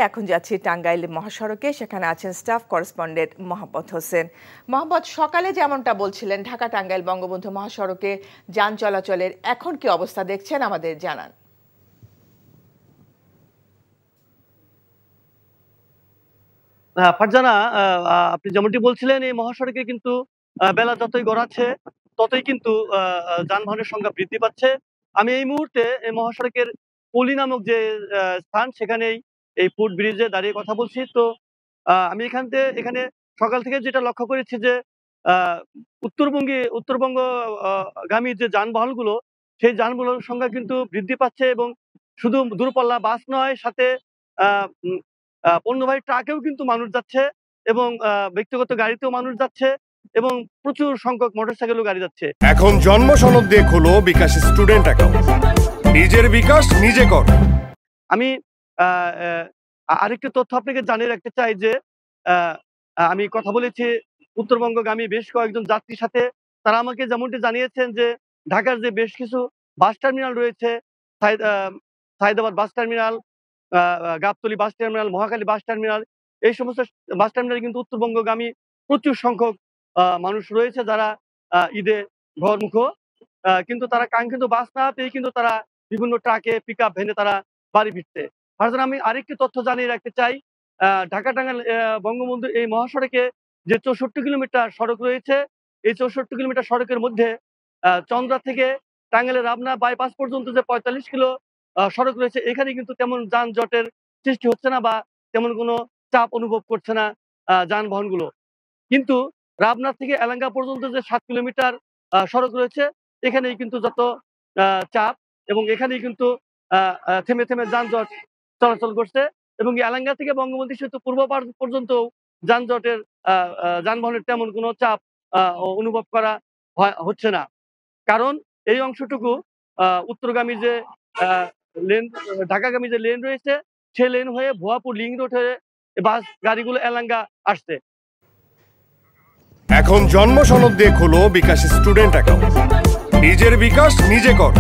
এখন যাচ্ছি টাঙ্গাইল মহাসড়কে, সেখানে আছেন স্টাফ করেসপন্ডেন্ট মোহাম্মদ হোসেন। মোহাম্মদ, সকালে যেমনটা বলছিলেন ঢাকা টাঙ্গাইল বঙ্গবন্ধু মহাসড়কে যান চলাচলের এখন কি অবস্থা দেখছেন আমাদের জানান। ফারজানা, আপনি যেমনটি বলছিলেন এই মহাসড়কে কিন্তু বেলা যতই গড়াচ্ছে ততই কিন্তু যানবাহনের সংখ্যা বৃদ্ধি পাচ্ছে। আমি এই মুহূর্তে এই মহাসড়কের পলি নামক যে স্থান, সেখানেই এই ফুট ব্রিজে দাঁড়িয়ে কথা বলছি। তো আমি এখানে সকাল থেকে যেটা লক্ষ্য করেছি যে উত্তরবঙ্গ গামী যে যানবাহনগুলো, সেই যানবাহনের সংখ্যা কিন্তু বৃদ্ধি পাচ্ছে এবং শুধু দূরপাল্লা বাস নয়, সাথে পণ্যবাহী ট্রাকেও কিন্তু মানুষ যাচ্ছে এবং ব্যক্তিগত গাড়িতেও মানুষ যাচ্ছে এবং প্রচুর সংখ্যক মোটরসাইকেলও গাড়ি যাচ্ছে। এখন জন্ম সনদ দিয়ে খোলো বিকাশ স্টুডেন্ট অ্যাকাউন্ট, নিজের বিকাশ নিজে কর। আমি আরেকটি তথ্য আপনাকে জানিয়ে রাখতে চাই যে আমি কথা বলেছি উত্তরবঙ্গগামী বেশ কয়েকজন যাত্রীর সাথে। তারা আমাকে যেমনটি জানিয়েছেন যে ঢাকার যে বেশ কিছু বাস টার্মিনাল রয়েছে, Saidabad bus terminal, Gabtoli bus terminal, Mohakhali bus terminal, এই সমস্ত বাস টার্মিনালে কিন্তু উত্তরবঙ্গগামী প্রচুর সংখ্যক মানুষ রয়েছে যারা ঈদে ঘরমুখ, কিন্তু তারা কাঙ্ক্ষিত বাস না পেয়ে কিন্তু তারা বিভিন্ন ট্রাকে, পিক আপ ভ্যানে তারা বাড়ি ফিরছে। ভারতের আমি আরেকটি তথ্য জানিয়ে রাখতে চাই, ঢাকা টাঙ্গাইল বঙ্গবন্ধু এই মহাসড়কে যে 64 কিলোমিটার সড়ক রয়েছে, এই 64 কিলোমিটার সড়কের মধ্যে চন্দ্রা থেকে টাঙ্গাইলের রাবনা বাইপাস পর্যন্ত যে 45 কিলো সড়ক রয়েছে, এখানে কিন্তু তেমন যানজটের সৃষ্টি হচ্ছে না বা তেমন কোনো চাপ অনুভব করছে না যানবাহনগুলো। কিন্তু রাবনা থেকে এলাঙ্গা পর্যন্ত যে 7 কিলোমিটার সড়ক রয়েছে, এখানেই কিন্তু যত চাপ এবং এখানেই কিন্তু থেমে থেমে যানজট চলাচল করছে এবং এলাঙ্গা থেকে বঙ্গবন্ধু সেতু পূর্ব পর্যন্ত যানজটের যানবাহনের তেমন কোনো চাপ অনুভব করা হচ্ছে না। কারণ এই অংশটুকু উত্তরগামী যে লেন, ঢাকাগামী যে লেন রয়েছে, সে লেন হয়ে ভুয়াপুর লিং রোড হয়ে বাস গাড়িগুলো এলাঙ্গা আসছে। এখন জন্ম সনদ দিয়ে খোলো বিকাশ স্টুডেন্ট অ্যাকাউন্ট, নিজের বিকাশ নিজে কর।